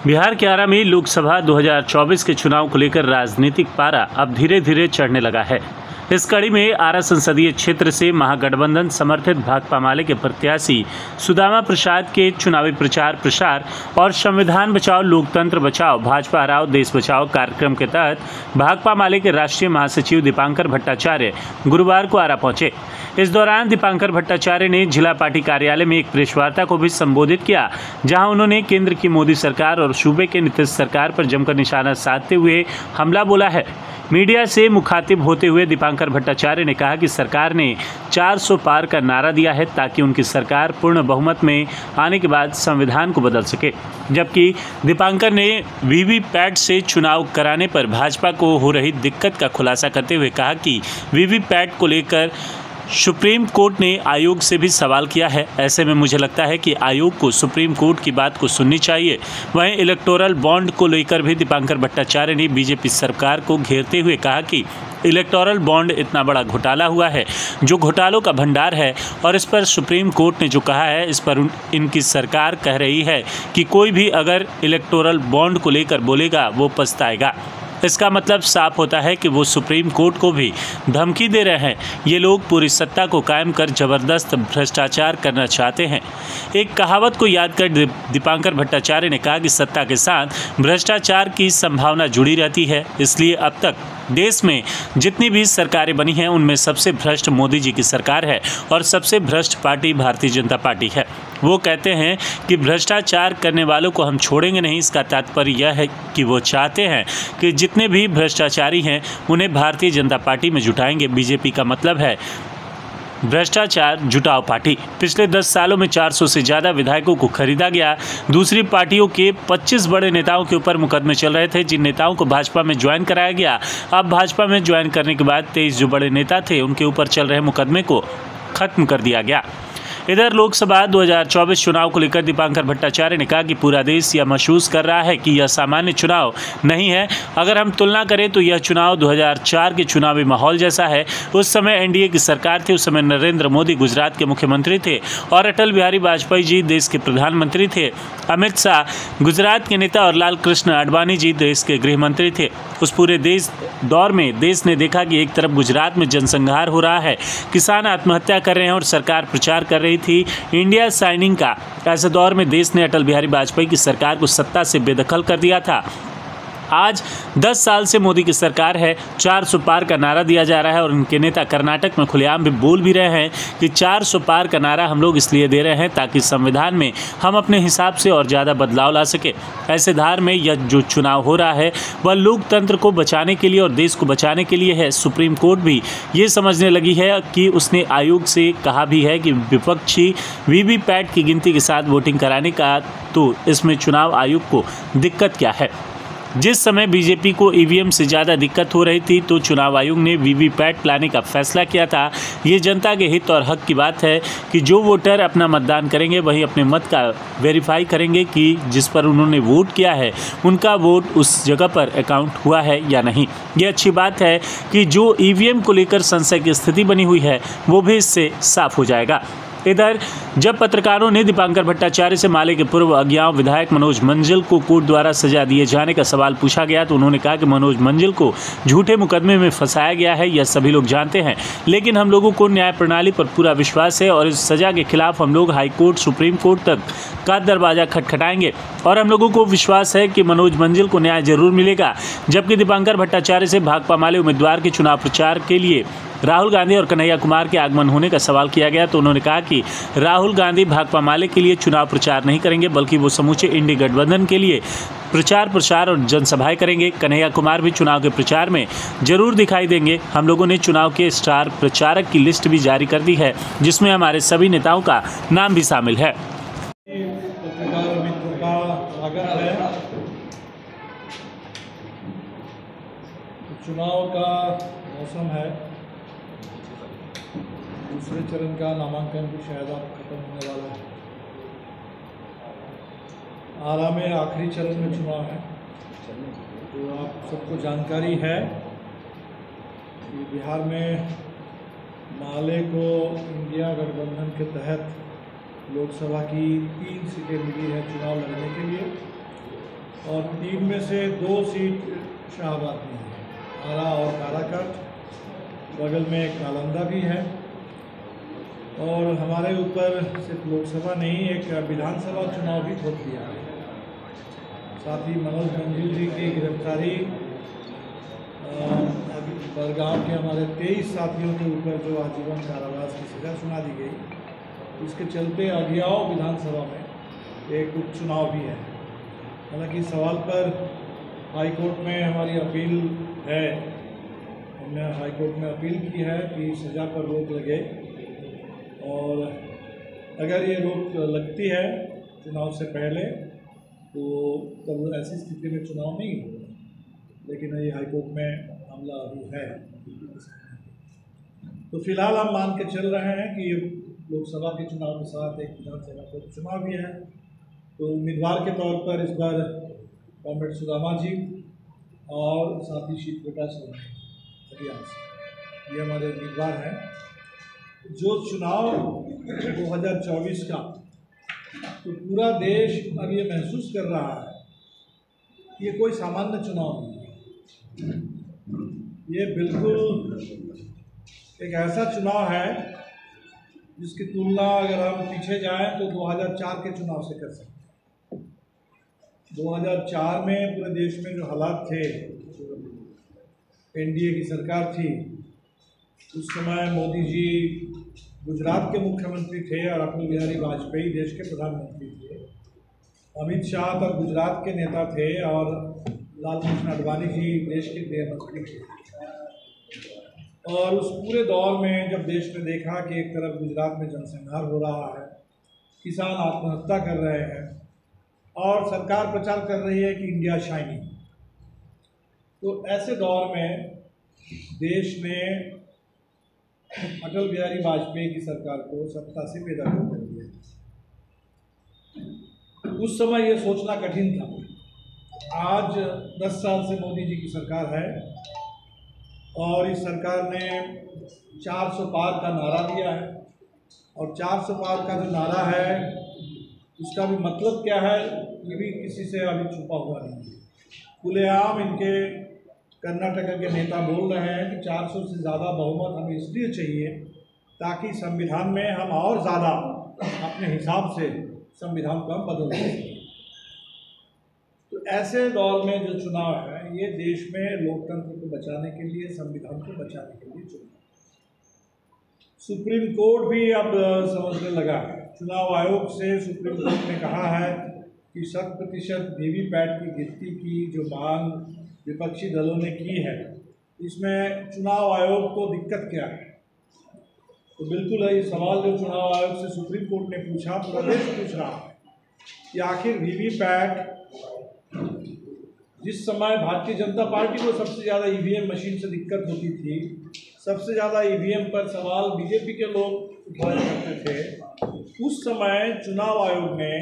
बिहार के आरा में लोकसभा 2024 के चुनाव को लेकर राजनीतिक पारा अब धीरे धीरे चढ़ने लगा है। इस कड़ी में आरा संसदीय क्षेत्र से महागठबंधन समर्थित भाकपा माले के प्रत्याशी सुदामा प्रसाद के चुनावी प्रचार प्रसार और संविधान बचाओ लोकतंत्र बचाओ भाजपा हराओ देश बचाओ कार्यक्रम के तहत भाकपा माले के राष्ट्रीय महासचिव दीपांकर भट्टाचार्य गुरुवार को आरा पहुंचे। इस दौरान दीपांकर भट्टाचार्य ने जिला पार्टी कार्यालय में एक प्रेस वार्ता को भी संबोधित किया, जहां उन्होंने केंद्र की मोदी सरकार और सूबे के नीतीश सरकार पर जमकर निशाना साधते हुए हमला बोला है। मीडिया से मुखातिब होते हुए दीपांकर भट्टाचार्य ने कहा कि सरकार ने 400 पार का नारा दिया है ताकि उनकी सरकार पूर्ण बहुमत में आने के बाद संविधान को बदल सके। जबकि दीपांकर ने वीवीपैट से चुनाव कराने पर भाजपा को हो रही दिक्कत का खुलासा करते हुए कहा कि वीवीपैट को लेकर सुप्रीम कोर्ट ने आयोग से भी सवाल किया है। ऐसे में मुझे लगता है कि आयोग को सुप्रीम कोर्ट की बात को सुननी चाहिए। वहीं इलेक्टोरल बॉन्ड को लेकर भी दीपांकर भट्टाचार्य ने बीजेपी सरकार को घेरते हुए कहा कि इलेक्टोरल बॉन्ड इतना बड़ा घोटाला हुआ है, जो घोटालों का भंडार है, और इस पर सुप्रीम कोर्ट ने जो कहा है, इस पर इनकी सरकार कह रही है कि कोई भी अगर इलेक्टोरल बॉन्ड को लेकर बोलेगा वो पछताएगा। इसका मतलब साफ होता है कि वो सुप्रीम कोर्ट को भी धमकी दे रहे हैं। ये लोग पूरी सत्ता को कायम कर जबरदस्त भ्रष्टाचार करना चाहते हैं। एक कहावत को याद कर दीपांकर भट्टाचार्य ने कहा कि सत्ता के साथ भ्रष्टाचार की संभावना जुड़ी रहती है, इसलिए अब तक देश में जितनी भी सरकारें बनी हैं उनमें सबसे भ्रष्ट मोदी जी की सरकार है और सबसे भ्रष्ट पार्टी भारतीय जनता पार्टी है। वो कहते हैं कि भ्रष्टाचार करने वालों को हम छोड़ेंगे नहीं। इसका तात्पर्य यह है कि वो चाहते हैं कि जितने भी भ्रष्टाचारी हैं उन्हें भारतीय जनता पार्टी में जुटाएंगे। बीजेपी का मतलब है भ्रष्टाचार जुटाओ पार्टी। पिछले 10 सालों में 400 से ज़्यादा विधायकों को खरीदा गया। दूसरी पार्टियों के 25 बड़े नेताओं के ऊपर मुकदमे चल रहे थे, जिन नेताओं को भाजपा में ज्वाइन कराया गया। अब भाजपा में ज्वाइन करने के बाद 23 जो बड़े नेता थे उनके ऊपर चल रहे मुकदमे को खत्म कर दिया गया। इधर लोकसभा 2024 चुनाव को लेकर दीपांकर भट्टाचार्य ने कहा कि पूरा देश यह महसूस कर रहा है कि यह सामान्य चुनाव नहीं है। अगर हम तुलना करें तो यह चुनाव 2004 के चुनावी माहौल जैसा है। उस समय एनडीए की सरकार थी, उस समय नरेंद्र मोदी गुजरात के मुख्यमंत्री थे और अटल बिहारी वाजपेयी जी देश के प्रधानमंत्री थे। अमित शाह गुजरात के नेता और लाल कृष्ण आडवाणी जी देश के गृह मंत्री थे। उस पूरे दौर में देश ने देखा कि एक तरफ गुजरात में जनसंहार हो रहा है, किसान आत्महत्या कर रहे हैं और सरकार प्रचार कर रही थी इंडिया साइनिंग का। ऐसे दौर में देश ने अटल बिहारी वाजपेयी की सरकार को सत्ता से बेदखल कर दिया था। आज 10 साल से मोदी की सरकार है। 400 पार का नारा दिया जा रहा है और उनके नेता कर्नाटक में खुलेआम भी बोल भी रहे हैं कि 400 पार का नारा हम लोग इसलिए दे रहे हैं ताकि संविधान में हम अपने हिसाब से और ज़्यादा बदलाव ला सके। ऐसे धार में यह जो चुनाव हो रहा है वह लोकतंत्र को बचाने के लिए और देश को बचाने के लिए है। सुप्रीम कोर्ट भी ये समझने लगी है कि उसने आयोग से कहा भी है कि विपक्षी वीवीपैट की गिनती के साथ वोटिंग कराने का, तो इसमें चुनाव आयोग को दिक्कत क्या है। जिस समय बीजेपी को ईवीएम से ज़्यादा दिक्कत हो रही थी तो चुनाव आयोग ने वीवीपैट लाने का फैसला किया था। ये जनता के हित और हक की बात है कि जो वोटर अपना मतदान करेंगे वही अपने मत का वेरीफाई करेंगे कि जिस पर उन्होंने वोट किया है उनका वोट उस जगह पर अकाउंट हुआ है या नहीं। ये अच्छी बात है कि जो ईवीएम को लेकर संशय की स्थिति बनी हुई है वो भी इससे साफ हो जाएगा। इधर जब पत्रकारों ने दीपांकर भट्टाचार्य से माले के पूर्व अज्ञात विधायक मनोज मंजिल को कोर्ट द्वारा सजा दिए जाने का सवाल पूछा गया तो उन्होंने कहा कि मनोज मंजिल को झूठे मुकदमे में फंसाया गया है, यह सभी लोग जानते हैं, लेकिन हम लोगों को न्याय प्रणाली पर पूरा विश्वास है और इस सजा के खिलाफ हम लोग हाई कोर्ट सुप्रीम कोर्ट तक का दरवाजा खटखटाएंगे और हम लोगों को विश्वास है कि मनोज मंजिल को न्याय जरूर मिलेगा। जबकि दीपांकर भट्टाचार्य से भाकपा माले उम्मीदवार के चुनाव प्रचार के लिए राहुल गांधी और कन्हैया कुमार के आगमन होने का सवाल किया गया तो उन्होंने कहा कि राहुल गांधी भाकपा माले के लिए चुनाव प्रचार नहीं करेंगे, बल्कि वो समूचे इंडी गठबंधन के लिए प्रचार प्रसार और जनसभाएं करेंगे। कन्हैया कुमार भी चुनाव के प्रचार में जरूर दिखाई देंगे। हम लोगों ने चुनाव के स्टार प्रचारक की लिस्ट भी जारी कर दी है, जिसमें हमारे सभी नेताओं का नाम भी शामिल है। चुनाव का मौसम है, दूसरे चरण का नामांकन भी शायद अब खत्म होने वाला है। आरा में आखिरी चरण में चुनाव है, तो आप सबको जानकारी है कि बिहार में माले को इंडिया गठबंधन के तहत लोकसभा की 3 सीटें मिली है चुनाव लड़ने के लिए। और 3 में से 2 सीट शाहबाद में है, आरा और काराकाट। बगल में एक नालंदा भी है। और हमारे ऊपर सिर्फ लोकसभा नहीं, एक विधानसभा चुनाव भी थोप दिया है। साथ ही मनोज मंजिल जी की गिरफ्तारी, बड़गांव के हमारे 23 साथियों के ऊपर जो आजीवन कारावास की सज़ा सुना दी गई, इसके चलते अगियाव विधानसभा में एक उपचुनाव भी है। हालांकि इस सवाल पर हाईकोर्ट में हमारी अपील है, हमने हाईकोर्ट में अपील की है कि सज़ा पर रोक लगे, और अगर ये रोक लगती है चुनाव से पहले तो तब ऐसी स्थिति में चुनाव नहीं होगा। लेकिन ये हाईकोर्ट में मामला अभी है। तो फिलहाल हम मान के चल रहे हैं कि लोकसभा के चुनाव के साथ एक विधानसभा का चुनाव भी है। तो उम्मीदवार के तौर पर इस बार कॉमरेड सुदामा जी और साथी शीतकोटा अभियान से ये हमारे उम्मीदवार हैं। जो चुनाव 2024 का, तो पूरा देश अब ये महसूस कर रहा है ये कोई सामान्य चुनाव नहीं है। ये बिल्कुल एक ऐसा चुनाव है जिसकी तुलना अगर हम पीछे जाएं तो 2004 के चुनाव से कर सकते हैं। 2004 में पूरे देश में जो हालात थे, एनडीए की सरकार थी, उस समय मोदी जी गुजरात के मुख्यमंत्री थे और अटल बिहारी वाजपेयी देश के प्रधानमंत्री थे। अमित शाह तब गुजरात के नेता थे और लालकृष्ण आडवाणी जी देश के गृह मंत्री थे। और उस पूरे दौर में जब देश ने देखा कि एक तरफ गुजरात में जनसंहार हो रहा है, किसान आत्महत्या कर रहे हैं और सरकार प्रचार कर रही है कि इंडिया शाइनिंग, तो ऐसे दौर में देश ने अटल बिहारी वाजपेयी की सरकार को सत्ता से बेदखल कर दिया। उस समय ये सोचना कठिन था। आज 10 साल से मोदी जी की सरकार है और इस सरकार ने 400 पार का नारा दिया है। और 400 पार का जो नारा है उसका भी मतलब क्या है ये भी किसी से अभी छुपा हुआ नहीं है। खुलेआम इनके कर्नाटक के नेता बोल रहे हैं कि 400 से ज़्यादा बहुमत हमें इसलिए चाहिए ताकि संविधान में हम और ज़्यादा अपने हिसाब से संविधान को हम बदल सकें। तो ऐसे दौर में जो चुनाव है ये देश में लोकतंत्र को बचाने के लिए, संविधान को बचाने के लिए चुनाव। सुप्रीम कोर्ट भी अब समझने लगा है। चुनाव आयोग से सुप्रीम कोर्ट ने कहा है कि 100% वीवीपैट की गिनती की जो मांग विपक्षी दलों ने की है, इसमें चुनाव आयोग को दिक्कत क्या है। तो बिल्कुल ये सवाल जो चुनाव आयोग से सुप्रीम कोर्ट ने पूछा, पूरा देश पूछ रहा है कि आखिर वीवीपैट, जिस समय भारतीय जनता पार्टी को सबसे ज़्यादा ईवीएम मशीन से दिक्कत होती थी, सबसे ज़्यादा ईवीएम पर सवाल बीजेपी के लोग उठाया करते थे, उस समय चुनाव आयोग ने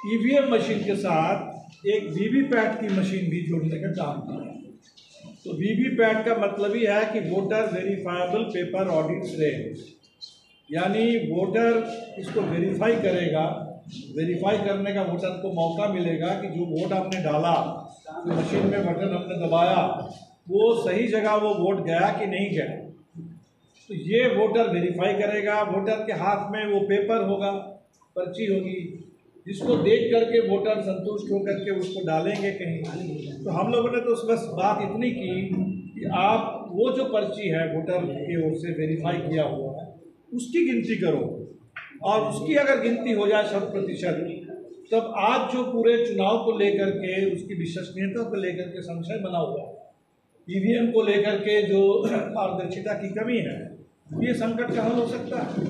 ईवीएम मशीन के साथ एक वीवीपैट की मशीन भी जोड़ने का काम किया। तो वीवीपैट का मतलब ही है कि voter verifiable paper audit trail, यानी वोटर इसको वेरीफाई करेगा। वेरीफाई करने का वोटर को मौका मिलेगा कि जो वोट आपने डाला, जो मशीन में बटन हमने दबाया, वो सही जगह वो वोट गया कि नहीं गया। तो ये वोटर वेरीफाई करेगा। वोटर के हाथ में वो पेपर होगा, पर्ची होगी, जिसको देख करके वोटर संतुष्ट होकर के उसको डालेंगे कहीं। तो हम लोगों ने तो बस बात इतनी की कि आप वो जो पर्ची है वोटर की ओर से वेरीफाई किया हुआ है उसकी गिनती करो, और उसकी अगर गिनती हो जाए 100%, तब आज जो पूरे चुनाव को लेकर के उसकी विश्वसनीयता को लेकर के संशय बना हुआ है, ईवीएम को लेकर के जो पारदर्शिता की कमी है, ये संकट का हल हो सकता है।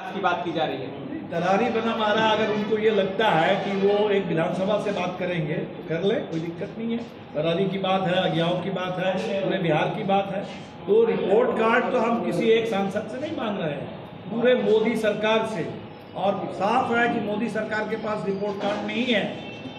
की बात की जा रही है, तरारी बना मारा। अगर उनको ये लगता है कि वो एक विधानसभा से बात करेंगे तो कर ले, कोई दिक्कत नहीं है। तरारी की बात है, अज्ञाओं की बात है, पूरे बिहार की बात है। तो रिपोर्ट कार्ड तो हम किसी एक सांसद से नहीं मांग रहे हैं, पूरे मोदी सरकार से। और साफ है कि मोदी सरकार के पास रिपोर्ट कार्ड नहीं है,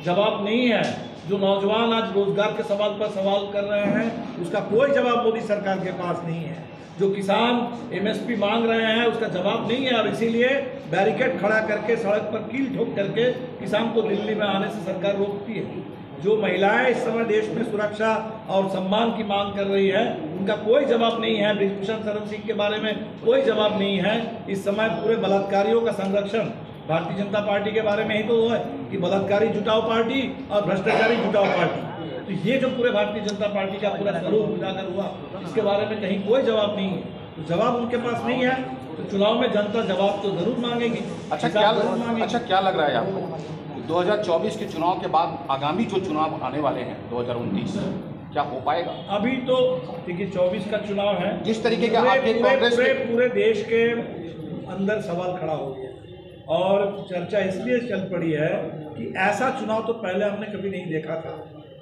जवाब नहीं है। जो नौजवान आज रोजगार के सवाल पर सवाल कर रहे हैं उसका कोई जवाब मोदी सरकार के पास नहीं है। जो किसान एमएसपी मांग रहे हैं उसका जवाब नहीं है। और इसीलिए बैरिकेड खड़ा करके सड़क पर कील ठोक करके किसान को दिल्ली में आने से सरकार रोकती है। जो महिलाएं इस समय देश में सुरक्षा और सम्मान की मांग कर रही है, उनका कोई जवाब नहीं है। ब्रिजभूषण शरण सिंह के बारे में कोई जवाब नहीं है। इस समय पूरे बलात्कारियों का संरक्षण भारतीय जनता पार्टी के बारे में ही तो है कि बलात्कारी जुटाओ पार्टी और भ्रष्टाचारी जुटाओ पार्टी। तो ये जो पूरे भारतीय जनता पार्टी का पूरा स्वरूप उजागर हुआ, इसके बारे में कहीं कोई जवाब नहीं है। तो जवाब उनके पास नहीं है, तो चुनाव में जनता जवाब तो जरूर मांगेगी। अच्छा, क्या लग रहा है आपको 2024 के चुनाव के बाद आगामी जो चुनाव आने वाले हैं 2029, क्या हो पाएगा? अभी तो देखिए 24 का चुनाव है, जिस तरीके का आपके कांग्रेस पूरे देश के अंदर सवाल खड़ा हो गया और चर्चा इसलिए चल पड़ी है कि ऐसा चुनाव तो पहले हमने कभी नहीं देखा था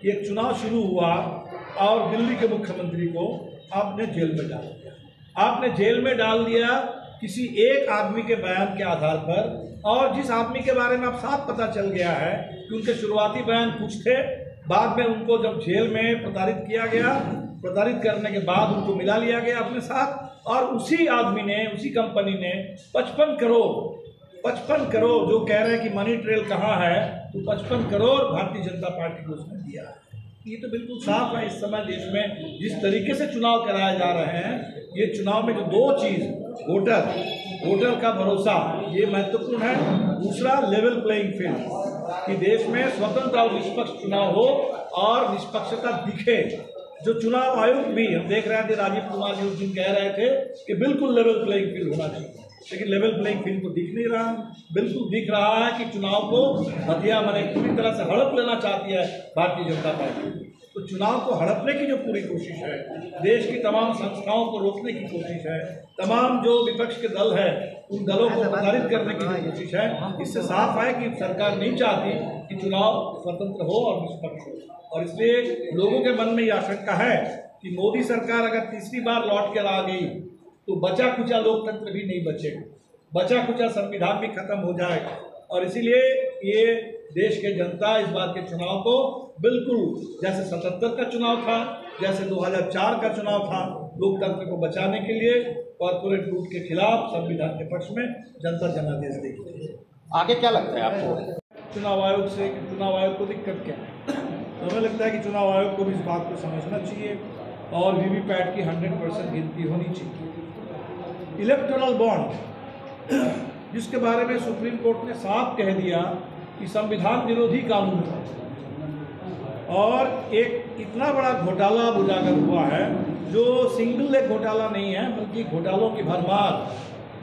कि एक चुनाव शुरू हुआ और दिल्ली के मुख्यमंत्री को आपने जेल में डाल दिया। आपने जेल में डाल दिया किसी एक आदमी के बयान के आधार पर, और जिस आदमी के बारे में अब साफ पता चल गया है कि उनके शुरुआती बयान कुछ थे, बाद में उनको जब जेल में प्रताड़ित किया गया, प्रताड़ित करने के बाद उनको मिला लिया गया अपने साथ, और उसी आदमी ने, उसी कंपनी ने 55 करोड़ जो कह रहे हैं कि मनी ट्रेल कहाँ है, तो 55 करोड़ भारतीय जनता पार्टी को उसने दिया। ये तो बिल्कुल साफ है। इस समय देश में जिस तरीके से चुनाव कराए जा रहे हैं, ये चुनाव में जो दो चीज़, वोटर का भरोसा, ये महत्वपूर्ण है। दूसरा लेवल प्लेइंग फील्ड, कि देश में स्वतंत्र और निष्पक्ष चुनाव हो और निष्पक्षता दिखे। जो चुनाव आयोग भी, हम देख रहे थे राजीव कुमार जी उस दिन कह रहे थे कि बिल्कुल लेवल प्लेइंग फील्ड होना चाहिए, लेकिन लेवल प्लेइंग फील्ड को दिख नहीं रहा। बिल्कुल दिख रहा है कि चुनाव को हथिया माने पूरी तरह से हड़प लेना चाहती है भारतीय जनता पार्टी। तो चुनाव को हड़पने की जो पूरी कोशिश है, देश की तमाम संस्थाओं को रोकने की कोशिश है, तमाम जो विपक्ष के दल है उन दलों को प्रताड़ित करने की जो कोशिश है, इससे साफ है कि सरकार नहीं चाहती कि चुनाव स्वतंत्र हो और निष्पक्ष हो। और इसलिए लोगों के मन में ये आशंका है कि मोदी सरकार अगर तीसरी बार लौट कर आ गई तो बचा खुचा लोकतंत्र भी नहीं बचेगा, बचा खुचा संविधान भी खत्म हो जाएगा। और इसीलिए ये देश के जनता इस बार के चुनाव को बिल्कुल जैसे 77 का चुनाव था, जैसे 2004 का चुनाव था, लोकतंत्र को बचाने के लिए, कॉर्पोरेट लूट के खिलाफ, संविधान के पक्ष में जनता जनादेश देगी। आगे क्या लगता है आपको चुनाव आयोग को दिक्कत क्या है? तो हमें लगता है कि चुनाव आयोग को भी इस बात को समझना चाहिए और वीवीपैट की 100% गिनती होनी चाहिए। इलेक्टोरल बॉन्ड, जिसके बारे में सुप्रीम कोर्ट ने साफ कह दिया कि संविधान विरोधी कानून है, और एक इतना बड़ा घोटाला उजागर हुआ है जो सिंगल एक घोटाला नहीं है, बल्कि घोटालों की भरमार,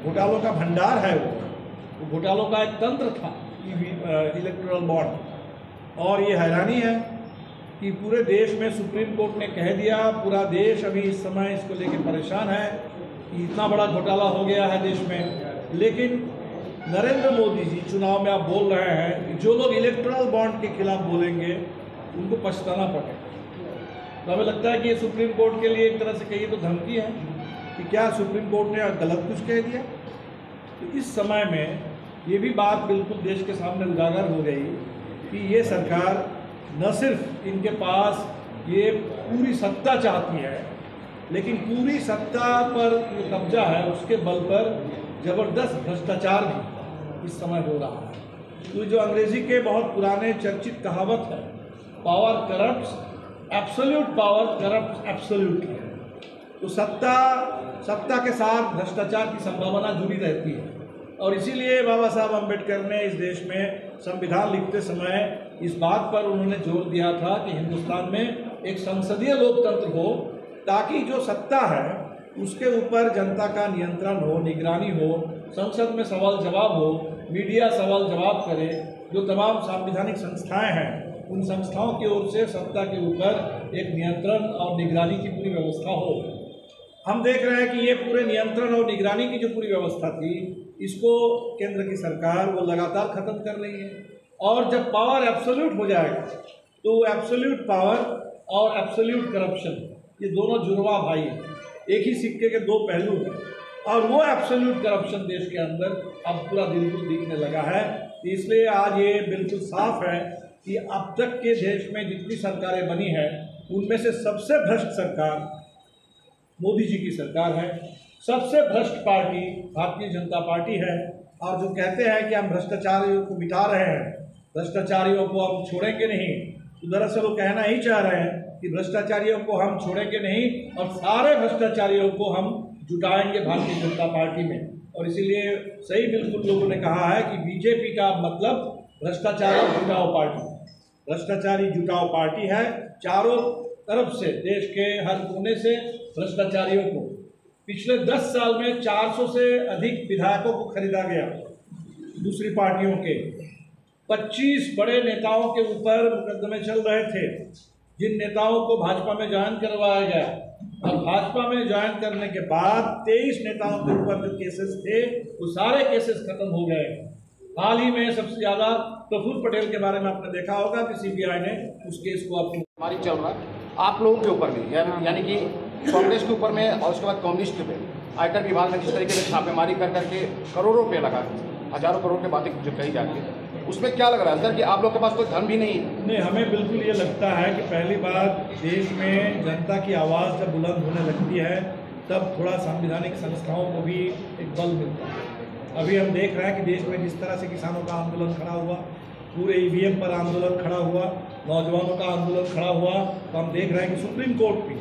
घोटालों का भंडार है। वो घोटालों का एक तंत्र था इलेक्टोरल बॉन्ड। और ये हैरानी है कि पूरे देश में सुप्रीम कोर्ट ने कह दिया, पूरा देश अभी इस समय इसको लेकर परेशान है कि इतना बड़ा घोटाला हो गया है देश में। लेकिन नरेंद्र मोदी जी चुनाव में आप बोल रहे हैं कि जो लोग इलेक्टोरल बॉन्ड के खिलाफ बोलेंगे उनको पछताना पड़ेगा। तो हमें लगता है कि ये सुप्रीम कोर्ट के लिए एक तरह से कहिए तो धमकी है कि क्या सुप्रीम कोर्ट ने गलत कुछ कह दिया। तो इस समय में ये भी बात बिल्कुल देश के सामने उजागर हो गई कि ये सरकार न सिर्फ इनके पास ये पूरी सत्ता चाहती है, लेकिन पूरी सत्ता पर जो कब्जा है उसके बल पर ज़बरदस्त भ्रष्टाचार भी इस समय हो रहा है। तो जो अंग्रेजी के बहुत पुराने चर्चित कहावत है, power corrupts, absolute power corrupts absolutely, तो सत्ता के साथ भ्रष्टाचार की संभावना जुड़ी रहती है। और इसीलिए बाबा साहब अम्बेडकर ने इस देश में संविधान लिखते समय इस बात पर उन्होंने जोर दिया था कि हिंदुस्तान में एक संसदीय लोकतंत्र हो, ताकि जो सत्ता है उसके ऊपर जनता का नियंत्रण हो, निगरानी हो, संसद में सवाल जवाब हो, मीडिया सवाल जवाब करे, जो तमाम संवैधानिक संस्थाएं हैं उन संस्थाओं की ओर से सत्ता के ऊपर एक नियंत्रण और निगरानी की पूरी व्यवस्था हो। हम देख रहे हैं कि ये पूरे नियंत्रण और निगरानी की जो पूरी व्यवस्था थी, इसको केंद्र की सरकार वो लगातार ख़त्म कर रही है। और जब पावर एब्सोल्यूट हो जाएगा तो एब्सोल्यूट पावर और एब्सोल्यूट करप्शन, ये दोनों जुड़वा भाई हैं, एक ही सिक्के के दो पहलू हैं। और वो एब्सोल्यूट करप्शन देश के अंदर अब पूरा बिल्कुल दिखने लगा है। इसलिए आज ये बिल्कुल साफ है कि अब तक के देश में जितनी सरकारें बनी हैं उनमें से सबसे भ्रष्ट सरकार मोदी जी की सरकार है, सबसे भ्रष्ट पार्टी भारतीय जनता पार्टी है। और जो कहते हैं कि हम भ्रष्टाचारियों को मिटा रहे हैं, भ्रष्टाचारियों को हम छोड़ेंगे नहीं, तो दरअसल वो कहना ही चाह रहे हैं कि भ्रष्टाचारियों को हम छोड़ेंगे नहीं और सारे भ्रष्टाचारियों को हम जुटाएंगे भारतीय जनता पार्टी में। और इसीलिए सही बिल्कुल लोगों ने कहा है कि बीजेपी का मतलब भ्रष्टाचारी जुटाओ पार्टी, भ्रष्टाचारी जुटाओ पार्टी है। चारों तरफ से, देश के हर कोने से भ्रष्टाचारियों को पिछले 10 साल में 400 से अधिक विधायकों को खरीदा गया दूसरी पार्टियों के। 25 बड़े नेताओं के ऊपर मुकदमे चल रहे थे, जिन नेताओं को भाजपा में ज्वाइन करवाया गया। और भाजपा में ज्वाइन करने के बाद 23 नेताओं के ऊपर जो केसेस थे वो सारे केसेस खत्म हो गए। हाल ही में सबसे ज़्यादा प्रफुल्ल पटेल के बारे में आपने देखा होगा कि सीबीआई ने उस केस को अपनी हमारी चल रहा है आप लोगों के ऊपर भी, यानी कि कांग्रेस के ऊपर में और उसके बाद कम्युनिस्ट पे आयकर विभाग में जिस तरीके से छापेमारी कर करके करोड़ों रुपये लगा, हजारों करोड़ की बातें जो कही जाती है, उसमें क्या लग रहा है सर कि आप लोग के पास कोई धन भी नहीं है? नहीं, हमें बिल्कुल ये लगता है कि पहली बार देश में जनता की आवाज़ जब बुलंद होने लगती है तब थोड़ा संवैधानिक संस्थाओं को भी एक बल मिलता है। अभी हम देख रहे हैं कि देश में जिस तरह से किसानों का आंदोलन खड़ा हुआ, पूरे ईवीएम पर आंदोलन खड़ा हुआ, नौजवानों का आंदोलन खड़ा हुआ, तो हम देख रहे हैं कि सुप्रीम कोर्ट भी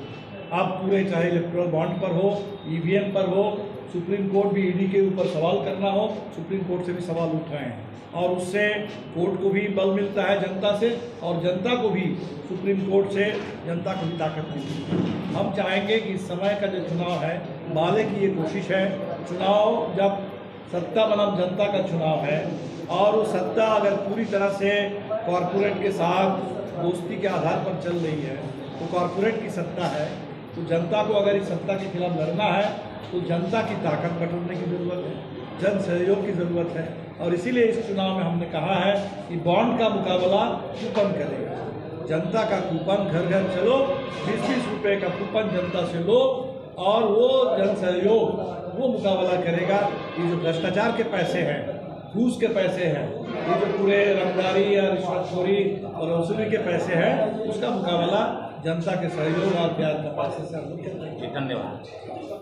आप पूरे, चाहे इलेक्टोरल बॉन्ड पर हो, ईवीएम पर हो, सुप्रीम कोर्ट भी ईडी के ऊपर सवाल करना हो, सुप्रीम कोर्ट से भी सवाल उठ रहे हैं। और उससे कोर्ट को भी बल मिलता है जनता से, और जनता को भी सुप्रीम कोर्ट से जनता को भी ताकत मिलती है। हम चाहेंगे कि इस समय का जो चुनाव है, माले की ये कोशिश है, चुनाव जब सत्ता बनाम जनता का चुनाव है और वो सत्ता अगर पूरी तरह से कॉरपोरेट के साथ दोस्ती के आधार पर चल रही है, तो कॉरपोरेट की सत्ता है, तो जनता को अगर इस सत्ता के खिलाफ लड़ना है तो जनता की ताकत बटोरने की ज़रूरत है, जन सहयोग की ज़रूरत है। और इसीलिए इस चुनाव में हमने कहा है कि बॉन्ड का मुकाबला कूपन करेगा, जनता का कूपन, घर घर चलो, 20-20 रुपये का कूपन जनता से लो और वो जन सहयोग वो मुकाबला करेगा। ये जो भ्रष्टाचार के पैसे हैं, घूस के पैसे हैं, ये जो पूरे रंगदारी या रिश्वतखोरी और वसूली के पैसे हैं, उसका मुकाबला जनता के सहयोग और प्यार का पैसे से हम लोग करेंगे। धन्यवाद।